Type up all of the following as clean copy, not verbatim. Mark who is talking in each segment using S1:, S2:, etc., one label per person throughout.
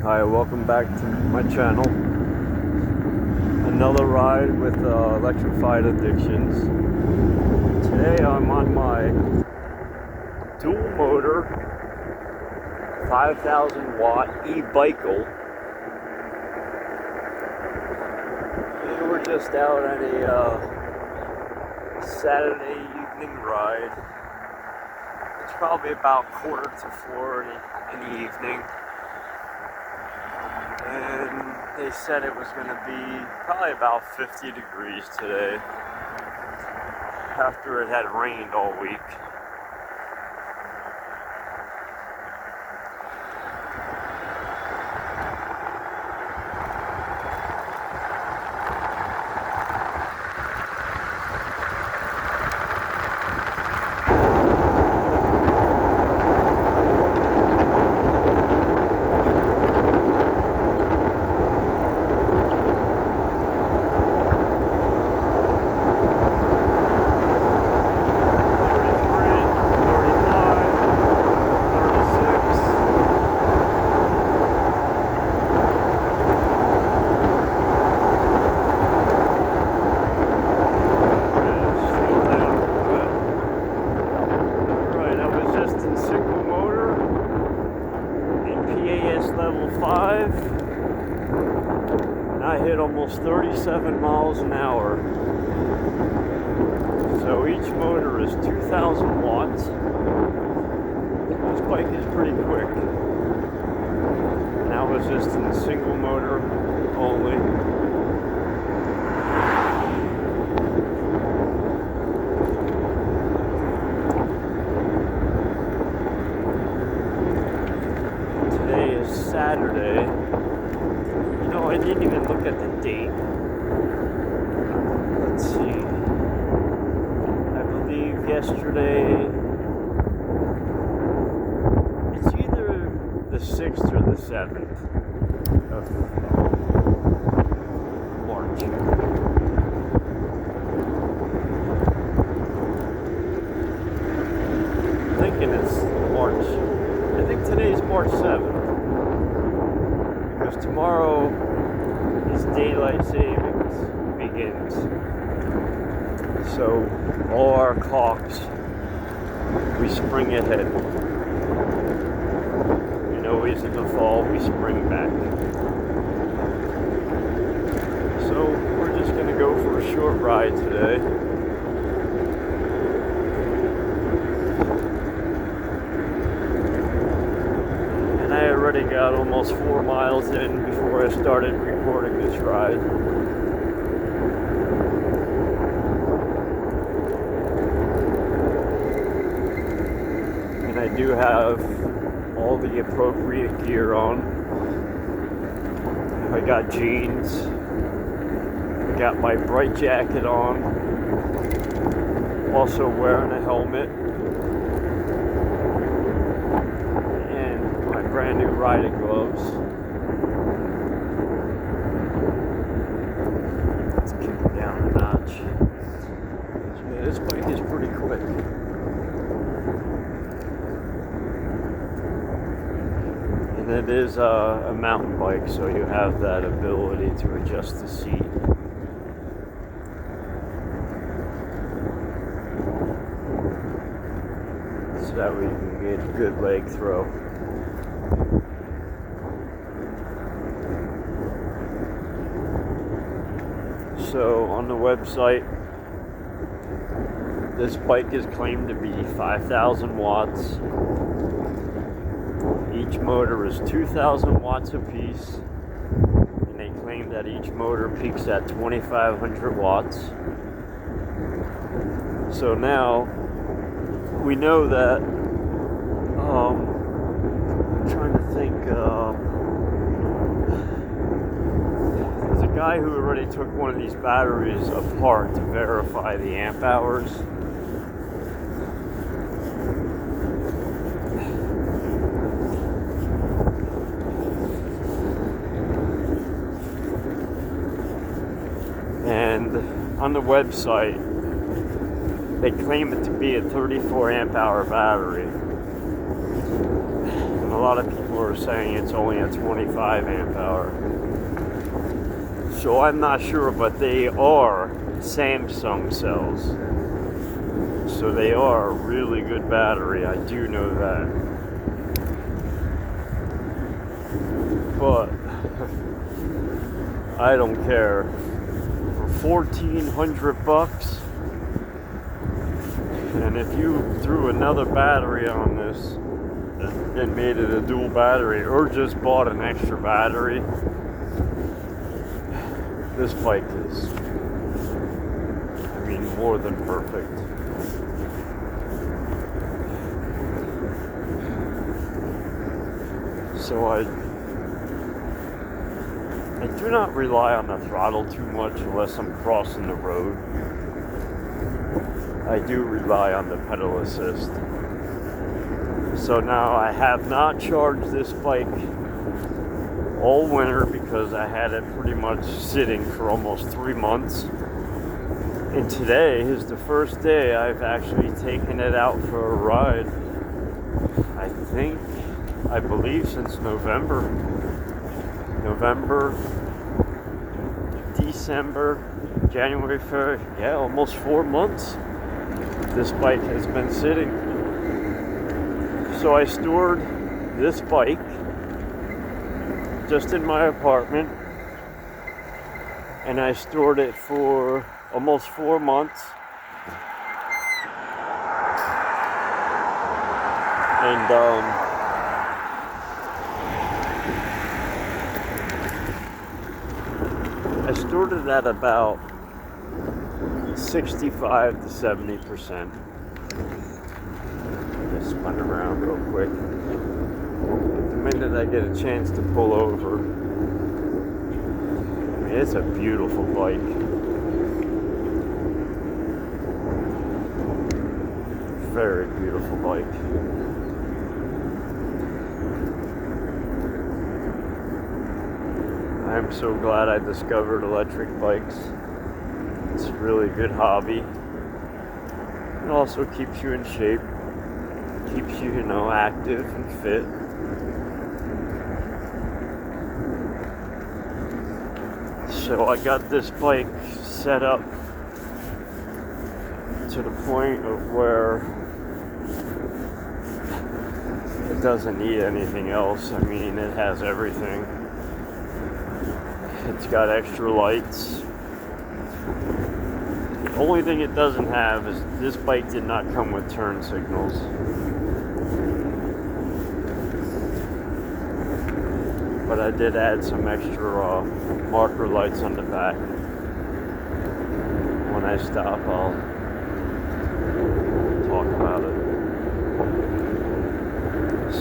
S1: Hi, welcome back to my channel. Another ride with Electrified Addictions. Today I'm on my dual motor 5,000 watt e-bicycle. And we're just out on a Saturday evening ride. It's probably about 3:45 in the evening. And they said it was going to be probably about 50 degrees today after it had rained all week. Level 5, and I hit almost 37 miles an hour. So each motor is 2,000 watts. This bike is pretty quick. And I was just in single motor only. Saturday. You know, I didn't even look at the date. Let's see. I believe yesterday. It's either the 6th or the 7th of March. I'm thinking it's March. I think today's March 7th. Because tomorrow is daylight savings begins. So all our clocks, we spring ahead. And always in the fall, we spring back. So we're just gonna go for a short ride today. I already got almost 4 miles in before I started recording this ride. And I do have all the appropriate gear on. I got jeans. I got my bright jacket on. Also wearing a helmet. Brand new riding gloves. Let's kick it down a notch. So yeah, this bike is pretty quick. And it is a mountain bike, so you have that ability to adjust the seat. So that way you can get a good leg throw. So on the website, this bike is claimed to be 5,000 watts. Each motor is 2,000 watts apiece, and they claim that each motor peaks at 2,500 watts. So now we know that. I'm trying to think. There's a guy who already took one of these batteries apart to verify the amp hours. And on the website, they claim it to be a 34 amp hour battery. And a lot of people are saying it's only a 25 amp hour. So I'm not sure, but they are Samsung cells. So they are a really good battery, I do know that. But I don't care. For $1,400, and if you threw another battery on this and made it a dual battery, or just bought an extra battery, this bike is, I mean, more than perfect. So I do not rely on the throttle too much unless I'm crossing the road. I do rely on the pedal assist. So now I have not charged this bike all winter because I had it pretty much sitting for almost 3 months. And today is the first day I've actually taken it out for a ride. I believe since November, December, January, February, yeah, almost 4 months this bike has been sitting. So I stored this bike just in my apartment, and I stored it for almost 4 months. And I stored it at about 65 to 70%. Just spun around real quick. The minute I get a chance to pull over, I mean, it's a beautiful bike. Very beautiful bike. I'm so glad I discovered electric bikes. It's a really good hobby. It also keeps you in shape, keeps you, active and fit. So I got this bike set up to the point of where it doesn't need anything else. I mean, it has everything. It's got extra lights. The only thing it doesn't have is this bike did not come with turn signals. But I did add some extra marker lights on the back. When I stop, I'll talk about it.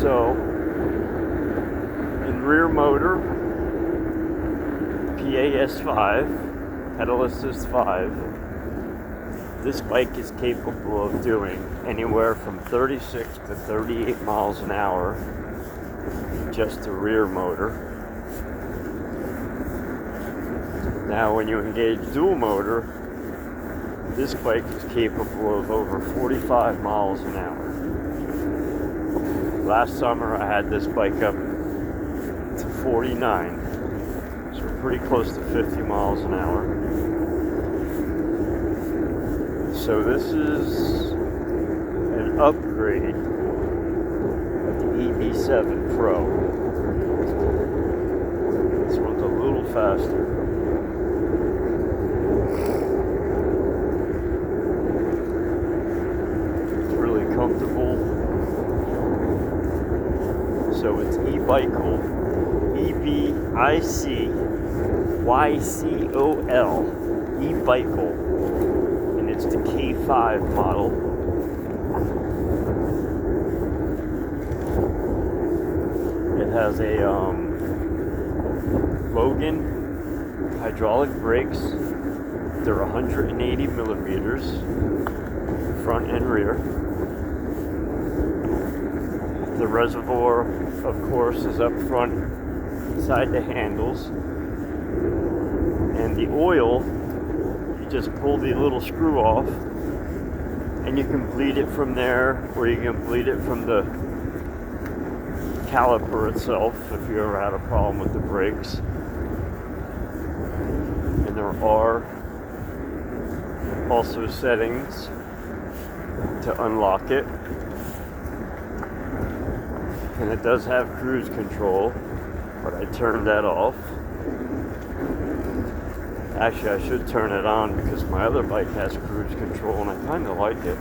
S1: So, in rear motor, PAS5, pedal assist 5, this bike is capable of doing anywhere from 36 to 38 miles an hour, just the rear motor. Now when you engage dual motor, this bike is capable of over 45 miles an hour. Last summer I had this bike up to 49. So we're pretty close to 50 miles an hour. So this is an upgrade of the EB7 Pro. This one's a little faster. It's really comfortable. So it's eBicol. EBICYCOL, eBicol, and it's the K5 model. It has a Logan hydraulic brakes. They're 180 millimeters, front and rear. The reservoir, of course, is up front inside the handles, and the oil, you just pull the little screw off and you can bleed it from there, or you can bleed it from the caliper itself if you ever had a problem with the brakes. And there are also settings to unlock it. And it does have cruise control, but I turned that off. Actually, I should turn it on because my other bike has cruise control and I kind of like it.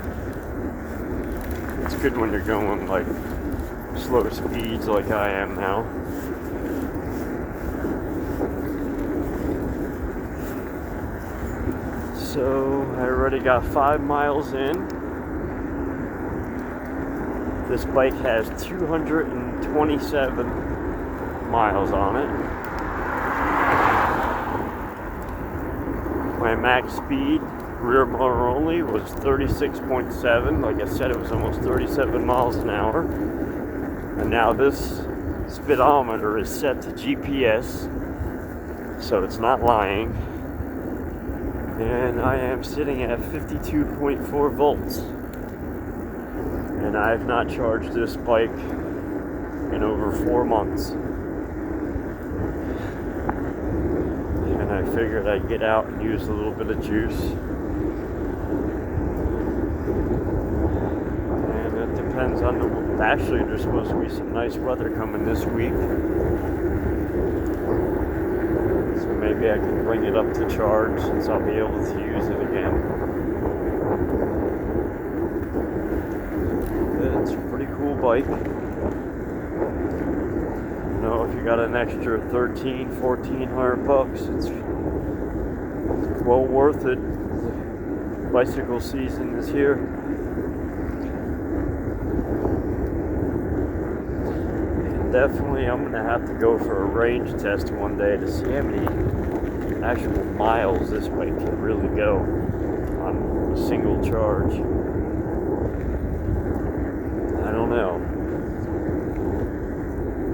S1: It's good when you're going like slow speeds like I am now. So I already got 5 miles in. This bike has 227 miles on it. My max speed, rear motor only, was 36.7. Like I said, it was almost 37 miles an hour. And now this speedometer is set to GPS, so it's not lying. And I am sitting at 52.4 volts. And I have not charged this bike in over 4 months. And I figured I'd get out and use a little bit of juice. And it depends on the... Actually, there's supposed to be some nice weather coming this week. So maybe I can bring it up to charge since I'll be able to use it again. It's a pretty cool bike. You know, if you got an extra $1,400 it's well worth it. Bicycle season is here. And definitely I'm gonna have to go for a range test one day to see how many actual miles this bike can really go on a single charge. I don't know.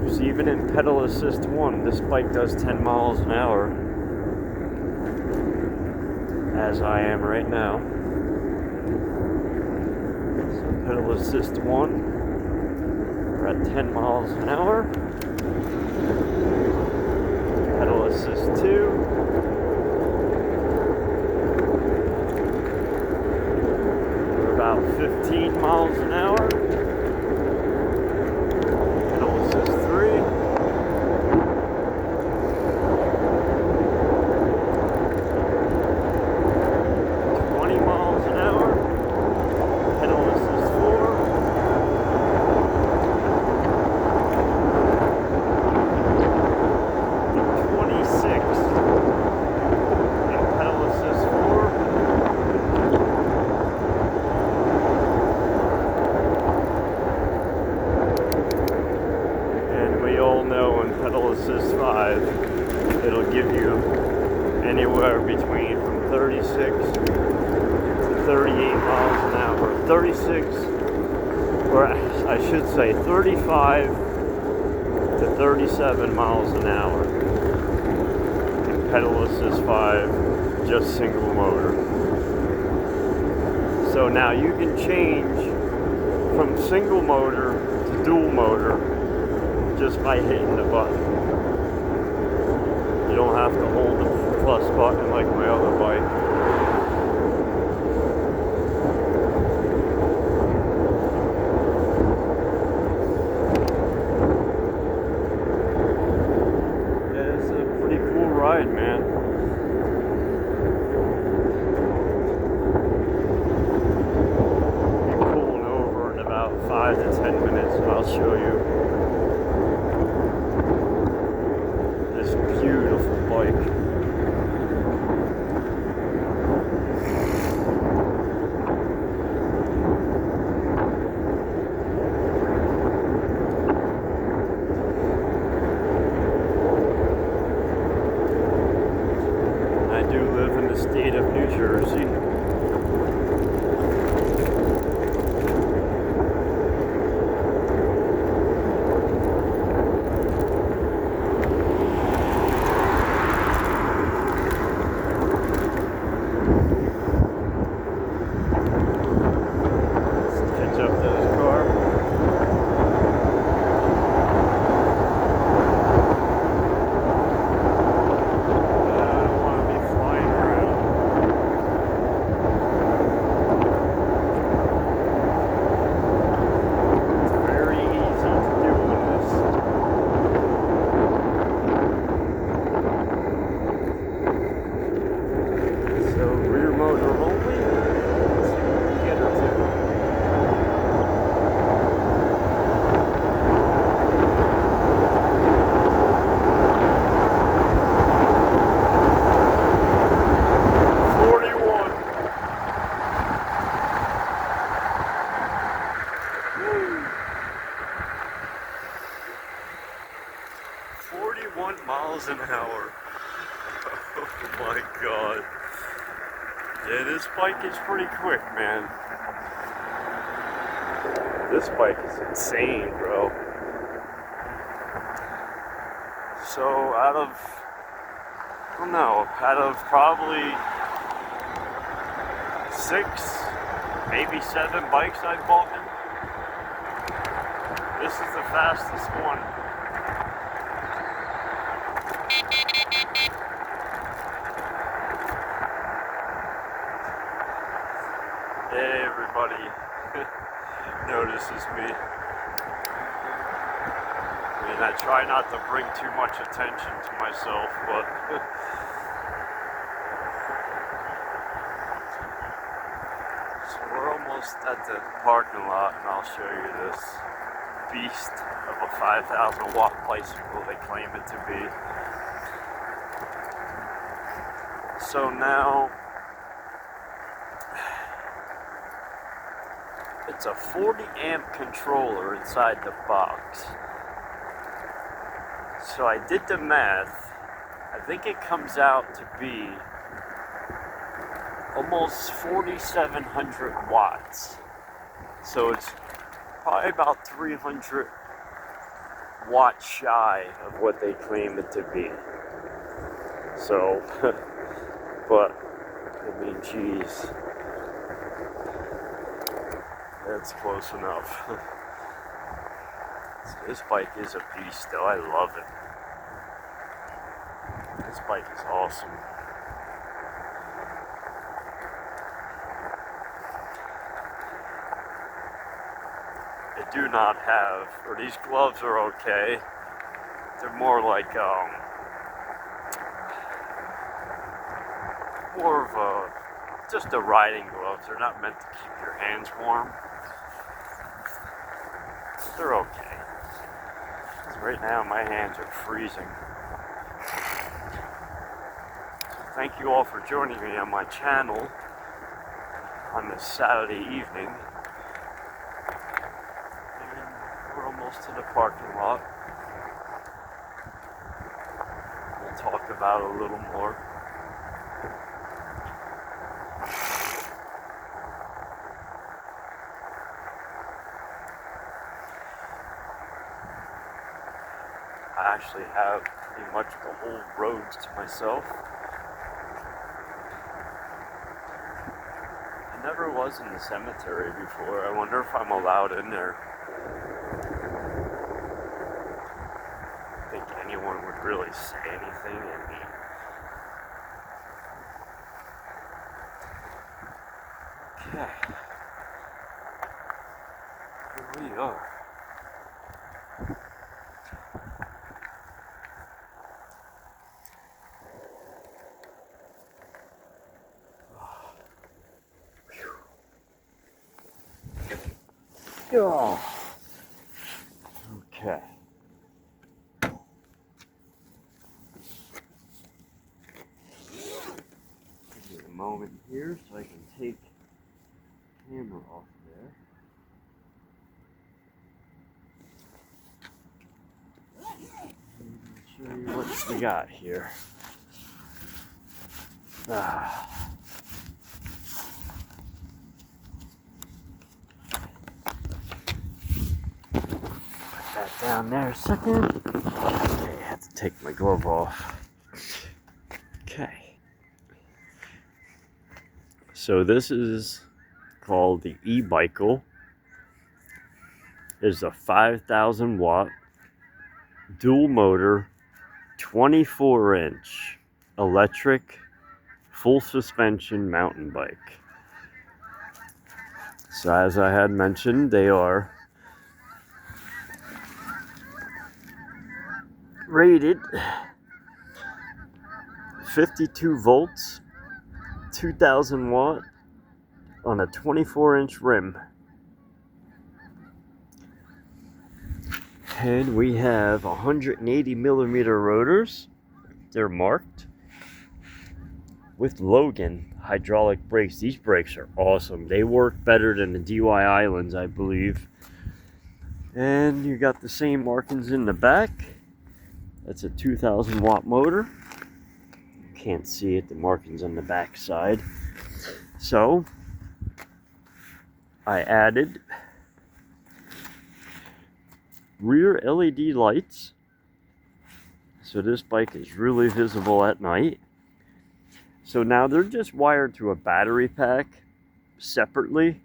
S1: Because even in pedal assist 1, this bike does 10 miles an hour, as I am right now. So pedal assist 1, we're at 10 miles an hour. Pedal assist 2, we're about 15 miles an hour. Pedal assist 5, it'll give you anywhere between from 36 to 38 miles an hour. 36, or I should say 35 to 37 miles an hour. And pedal assist 5, just single motor. So now you can change from single motor to dual motor just by hitting the button. You don't have to hold the plus button like my other bike. Yeah, it's a pretty cool ride, man. I'll be pulling over in about 5 to 10 minutes and I'll show you beautiful bike. I do live in the state of New Jersey. 41 miles an hour. Oh my god. Yeah, this bike is pretty quick, man. This bike is insane, bro. So out of probably 6, maybe 7 bikes I've bought, this is the fastest one. Hey, everybody notices me. I mean, I try not to bring too much attention to myself, but so we're almost at the parking lot, and I'll show you this beast of a 5,000 watt bicycle they claim it to be. So now it's a 40 amp controller inside the box. So I did the math. I think it comes out to be almost 4,700 watts. So it's probably about 300 watts shy of what they claim it to be. So, but, I mean, geez. That's close enough. This bike is a beast, though. I love it. This bike is awesome. They do not have, or these gloves are okay. They're more like, more of just a riding gloves. They're not meant to keep your hands warm. They're okay. 'Cause right now my hands are freezing. So thank you all for joining me on my channel on this Saturday evening. And we're almost to the parking lot. We'll talk about it a little more. I actually have pretty much the whole roads to myself. I never was in the cemetery before. I wonder if I'm allowed in there. I think anyone would really say anything at me. Okay. Here we are. Oh. Okay. Give me a moment here so I can take the camera off there. And show you what we got here. That down there a second. Okay, I have to take my glove off. Okay. So this is called the e-Bicycle. It's a 5,000 watt dual motor 24-inch electric full suspension mountain bike. So as I had mentioned, they are rated 52 volts, 2,000 watt on a 24-inch rim. And we have 180 millimeter rotors. They're marked with Logan hydraulic brakes. These brakes are awesome. They work better than the DY Islands, I believe. And you got the same markings in the back. That's a 2000 watt motor. You can't see it, the markings on the back side. So I added rear LED lights, so this bike is really visible at night. So now they're just wired to a battery pack separately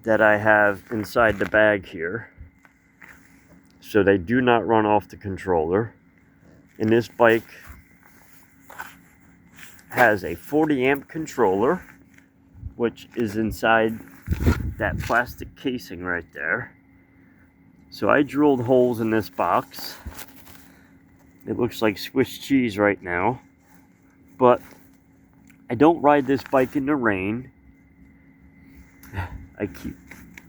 S1: that I have inside the bag here, so they do not run off the controller. And this bike has a 40 amp controller, which is inside that plastic casing right there. So I drilled holes in this box. It looks like Swiss cheese right now, but I don't ride this bike in the rain.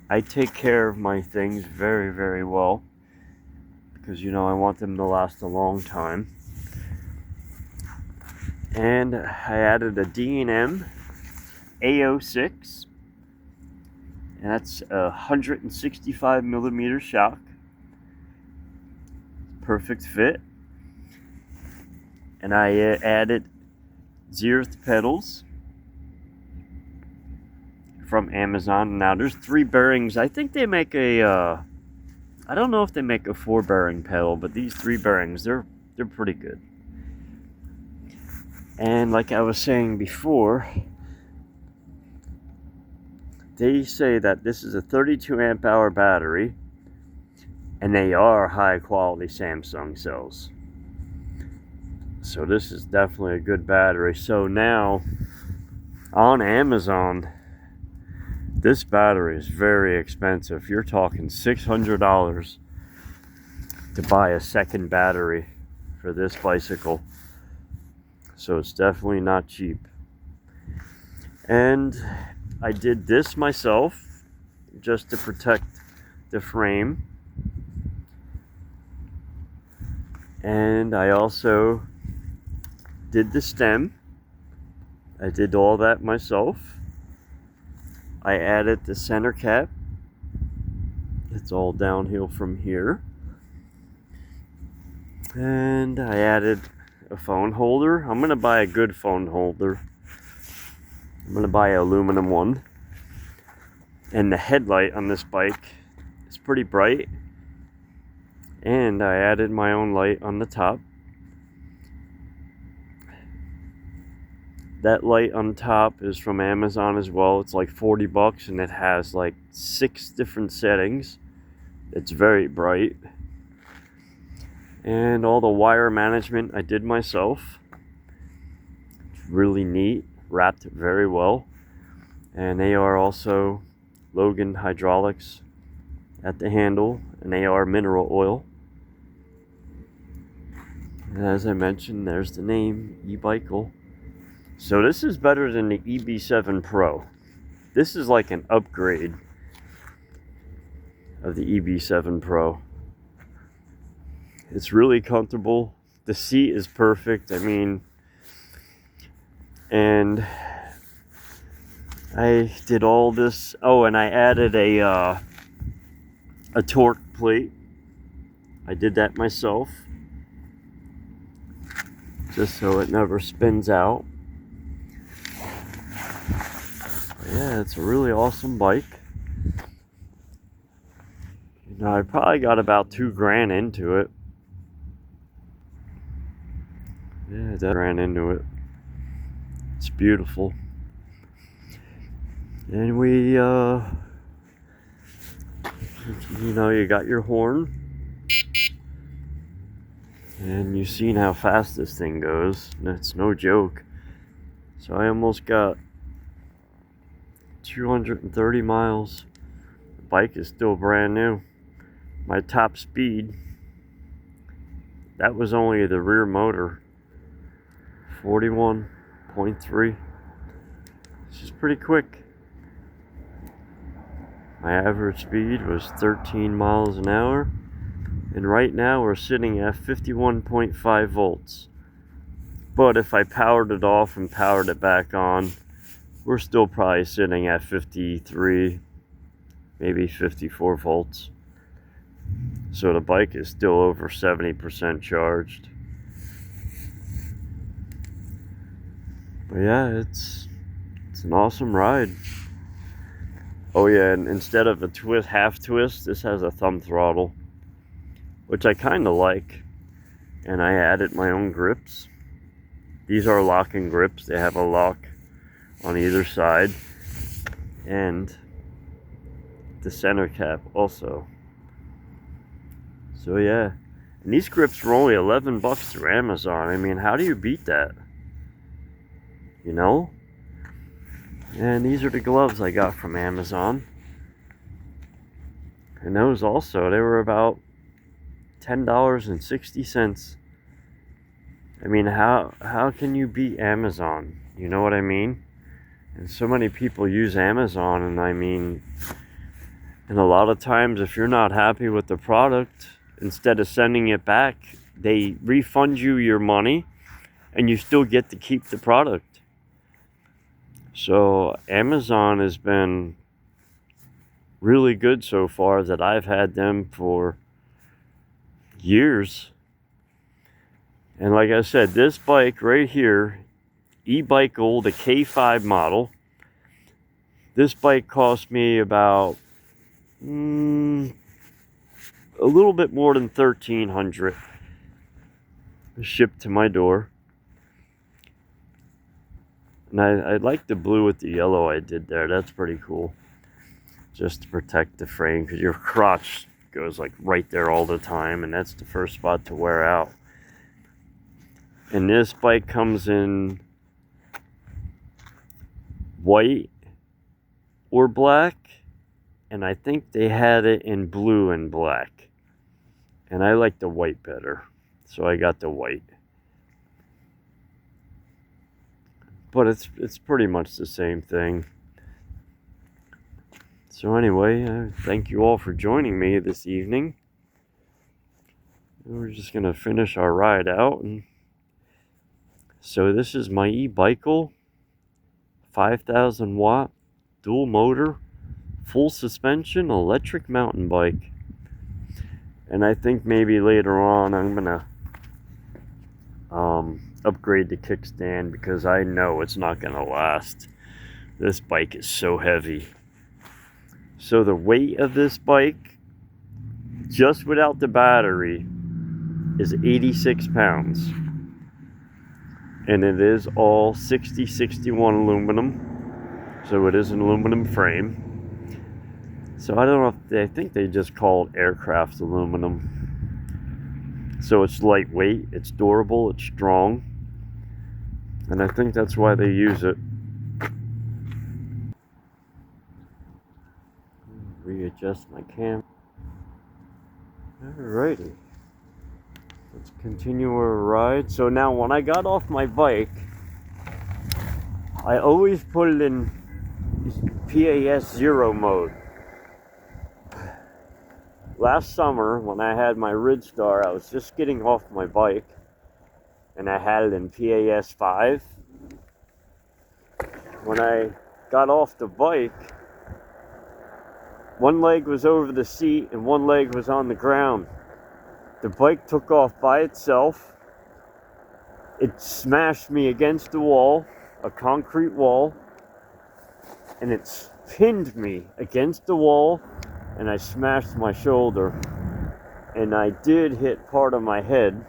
S1: I take care of my things very, very well, because you know I want them to last a long time. And I added a D&M A06, and that's a 165 millimeter shock. Perfect fit. And I added Zereth pedals from Amazon. Now there's 3 bearings. I think they make a I don't know if they make a 4 bearing pedal, but these 3 bearings, they're pretty good. And like I was saying before, they say that this is a 32 amp hour battery, and they are high quality Samsung cells. So this is definitely a good battery. So now on Amazon, this battery is very expensive. You're talking $600 to buy a second battery for this bicycle. So it's definitely not cheap. And I did this myself just to protect the frame. And I also did the stem. I did all that myself. I added the center cap. It's all downhill from here. And I added a phone holder. I'm gonna buy a good phone holder. I'm gonna buy an aluminum one. And the headlight on this bike is pretty bright. And I added my own light on the top. That light on top is from Amazon as well. It's like $40 and it has like 6 different settings. It's very bright. And all the wire management I did myself. It's really neat, wrapped very well. And they are also Logan hydraulics at the handle, and they are mineral oil. And as I mentioned, there's the name, eBicycle. So this is better than the EB7 Pro. This is like an upgrade of the EB7 Pro. It's really comfortable. The seat is perfect. I mean, and I did all this. Oh, and I added a torque plate. I did that myself, just so it never spins out. Yeah, it's a really awesome bike. You know, I probably got about $2,000 into it. Yeah, that ran into it. It's beautiful. And we, you know, you got your horn. And you've seen how fast this thing goes. That's no joke. So I almost got 230 miles. The bike is still brand new. My top speed, that was only the rear motor. 41.3. This is pretty quick. My average speed was 13 miles an hour. And right now we're sitting at 51.5 volts. But if I powered it off and powered it back on, we're still probably sitting at 53, maybe 54 volts. So the bike is still over 70% charged. But yeah, it's an awesome ride. Oh yeah, and instead of a half twist, this has a thumb throttle, which I kind of like. And I added my own grips. These are locking grips. They have a lock on either side, and the center cap also. So yeah, and these grips were only $11 through Amazon. I mean, how do you beat that? You know? And these are the gloves I got from Amazon. And those also, they were about $10.60. I mean, how can you beat Amazon? You know what I mean? And so many people use Amazon, and I mean, and a lot of times if you're not happy with the product, instead of sending it back, they refund you your money and you still get to keep the product. So Amazon has been really good so far, that I've had them for years. And like I said, this bike right here, e-bike Gold, the K5 model, this bike cost me about a little bit more than $1,300 shipped to my door. And I like the blue with the yellow I did there. That's pretty cool. Just to protect the frame, because your crotch goes like right there all the time, and that's the first spot to wear out. And this bike comes in white or black, and I think they had it in blue and black. And I like the white better, so I got the white. But it's pretty much the same thing. So anyway, thank you all for joining me this evening. We're just gonna finish our ride out. And so this is my e-Bikle 5,000 watt dual motor, full suspension, electric mountain bike. And I think maybe later on I'm gonna upgrade the kickstand, because I know it's not gonna last. This bike is so heavy. So the weight of this bike, just without the battery, is 86 pounds. And it is all 6061 aluminum. So it is an aluminum frame. So I don't know if I think they just call it aircraft aluminum. So it's lightweight, it's durable, it's strong. And I think that's why they use it. Readjust my camera. Alrighty. Let's continue our ride. So now when I got off my bike, I always put it in PAS 0 mode. Last summer, when I had my Ridstar, I was just getting off my bike, and I had it in PAS 5. When I got off the bike, one leg was over the seat and one leg was on the ground. The bike took off by itself. It smashed me against the wall, a concrete wall, and it pinned me against the wall, and I smashed my shoulder. And I did hit part of my head.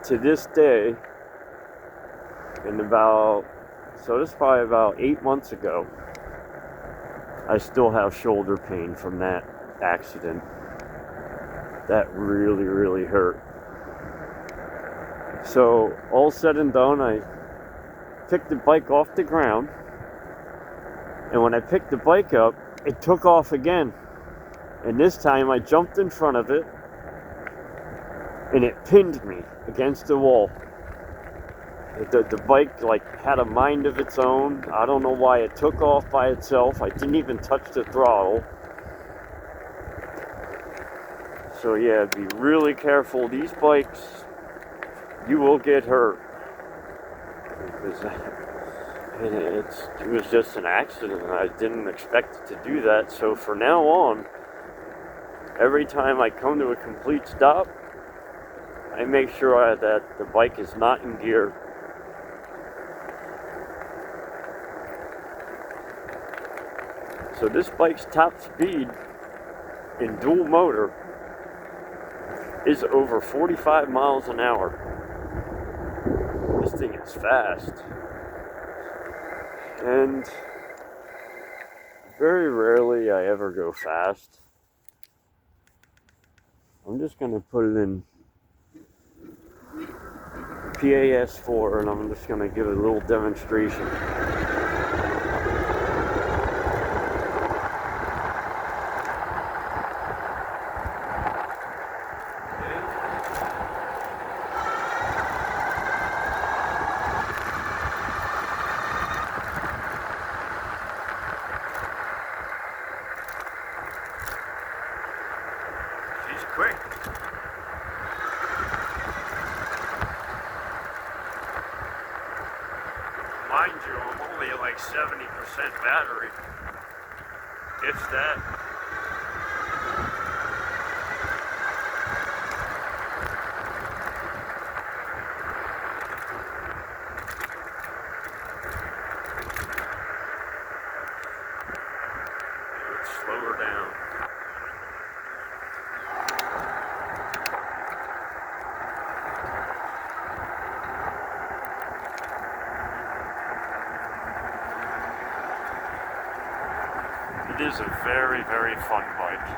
S1: To this day, so this is probably about 8 months ago, I still have shoulder pain from that accident. That really, really hurt. So, all said and done, I picked the bike off the ground, and when I picked the bike up, it took off again. And this time I jumped in front of it, and it pinned me against the wall. The bike had a mind of its own. I don't know why it took off by itself. I didn't even touch the throttle. So yeah, be really careful. These bikes, you will get hurt. Because And it was just an accident. I didn't expect it to do that. So for now on, every time I come to a complete stop, I make sure that the bike is not in gear. So this bike's top speed in dual motor is over 45 miles an hour. This thing is fast. And very rarely I ever go fast. I'm just going to put it in PAS4 and I'm just going to give it a little demonstration. She's quick. Mind you, I'm only at like 70% battery. If that. Let's slow her down. It is a very, very fun bike.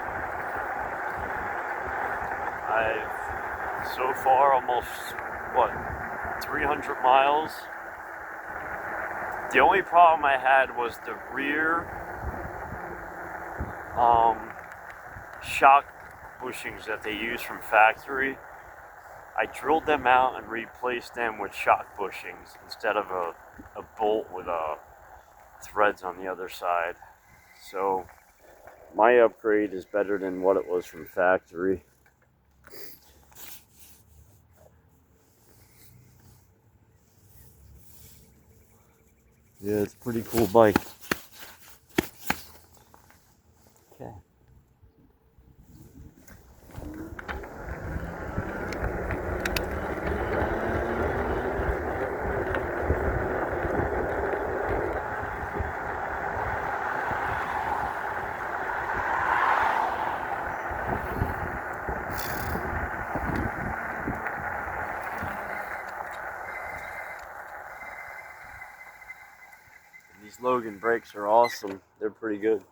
S1: I've so far almost, 300 miles. The only problem I had was the rear shock bushings that they use from factory. I drilled them out and replaced them with shock bushings instead of a bolt with threads on the other side. So my upgrade is better than what it was from factory. Yeah, it's a pretty cool bike. Okay. These Logan brakes are awesome. They're pretty good.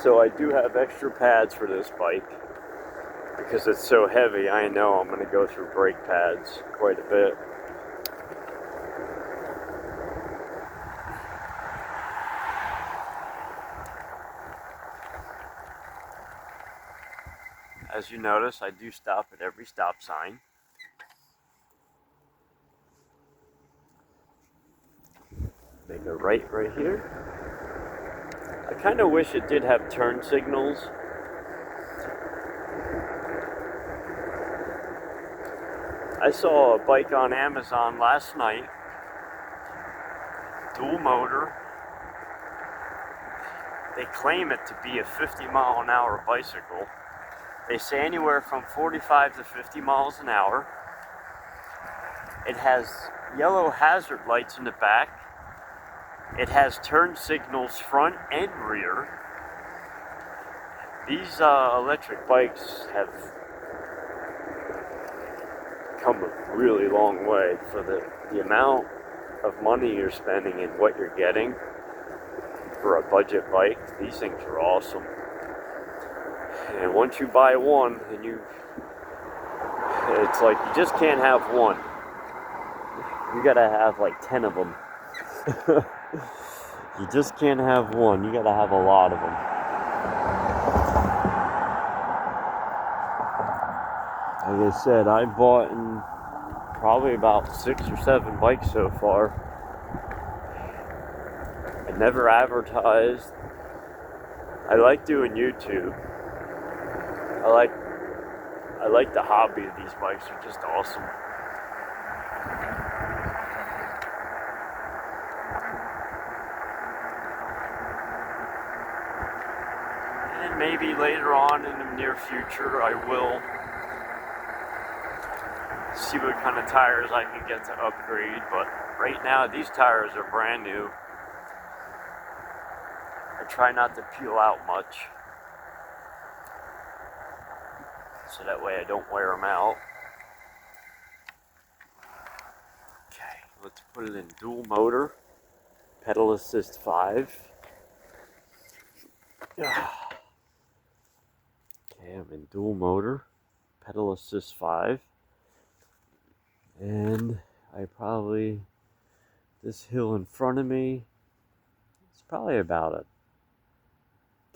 S1: So I do have extra pads for this bike because it's so heavy. I know I'm going to go through brake pads quite a bit. As you notice, I do stop at every stop sign. Make a right here. I kind of wish it did have turn signals. I saw a bike on Amazon last night, dual motor. They claim it to be a 50-mile-an-hour bicycle. They say anywhere from 45 to 50 miles an hour. It has yellow hazard lights in the back. It has turn signals front and rear. These electric bikes have come a really long way for the amount of money you're spending and what you're getting for a budget bike. These things are awesome. And once you buy one, and it's like you just can't have one. You gotta have like 10 of them. You just can't have one. You gotta have a lot of them. Like I said, I've bought in probably about 6 or 7 bikes so far. I never advertised. I like doing YouTube. I like the hobby of these bikes. They're just awesome. And maybe later on in the near future I will see what kind of tires I can get to upgrade, but right now these tires are brand new. I try not to peel out much, so that way I don't wear them out. Okay, let's put it in dual motor, pedal assist 5. Okay, I'm in dual motor, pedal assist 5. And this hill in front of me, it's probably about a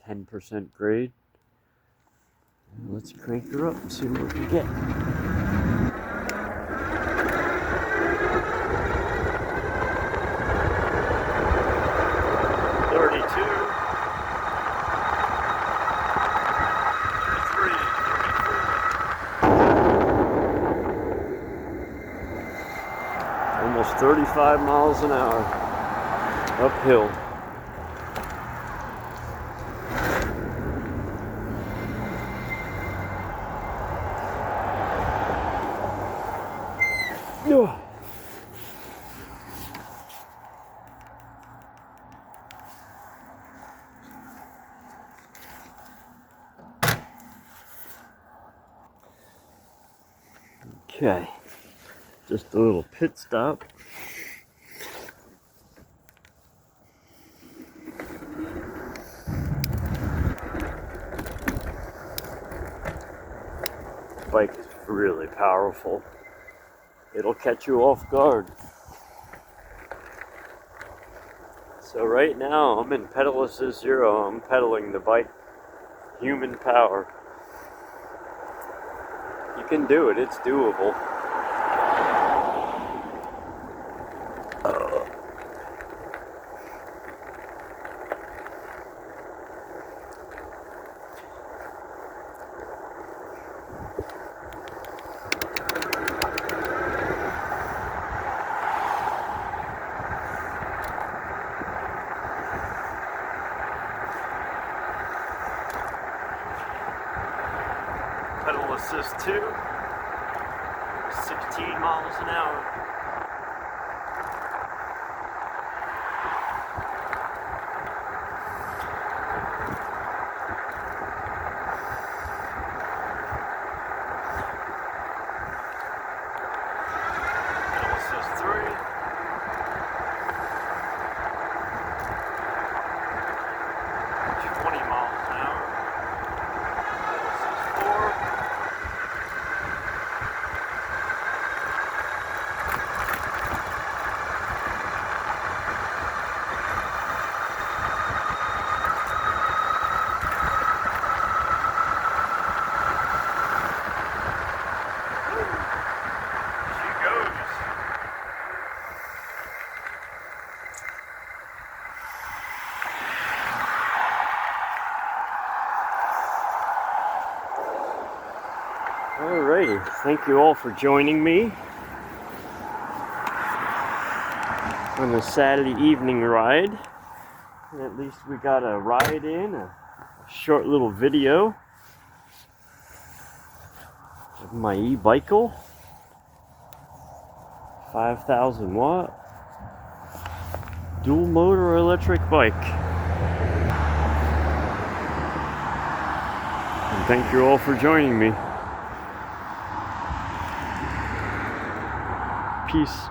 S1: 10% grade. And let's crank her up and see what we can get. Almost 35 miles an hour uphill. Okay, just a little pit stop. Bike is really powerful. It'll catch you off guard. So right now I'm in pedal assist 0. I'm pedaling the bike human power. You can do it, it's doable. Pedal assist 2, 16 miles an hour. Pedal assist 3. Alrighty, thank you all for joining me on a Saturday evening ride. And at least we got a ride in, a short little video of my e-bicycle, 5,000 watt, dual motor electric bike. And thank you all for joining me. Peace.